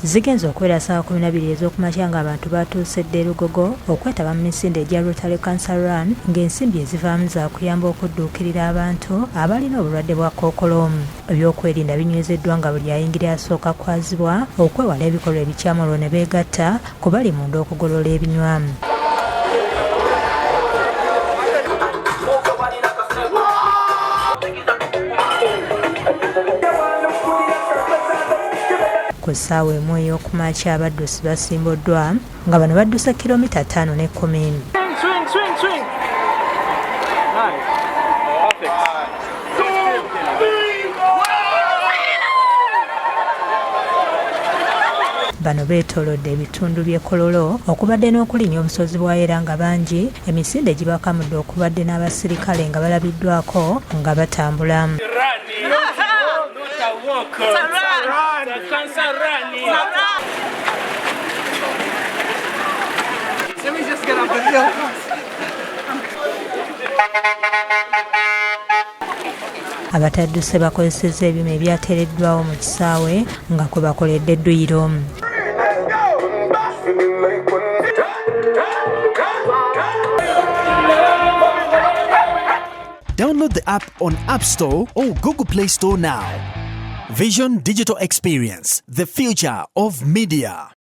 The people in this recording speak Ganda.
Zigenze okubeera ssaawa 12 ez'okumakya ng'abantu batuuse dda Lugogo okwetaba mu misinde egya Rotary Cancer Run ng'ensimbi ezivaamu za kuyamba okudduukirira abantu abalina obulwadde bwa kkookolo. Ebyokwerinda binywezeddwa nga buli ayingira asooka kwazibwa okwewala ebikolwa ebikyamu olwo ne beegatta ku bali munda okugolola ebinywa. Ku ssaawa emu ey'okumakya Badduse basimbuddwa nga bano badduse kilomita 5 ne 10. Bano beetoolodde ebitundu by'e Kololo okubadde n'okulinnya obusozi bwa Era nga bangi, emisinde gibakamudde okubadde n'abasirikale nga balabiddwako nga batambula. Abatadduse bakozesezza ebyuma ebyateereddwawo mu kisaawe nga kwe bakoledde edduyiro. Download the app on App Store or Google Play Store now. Vision Digital Experience, the future of media.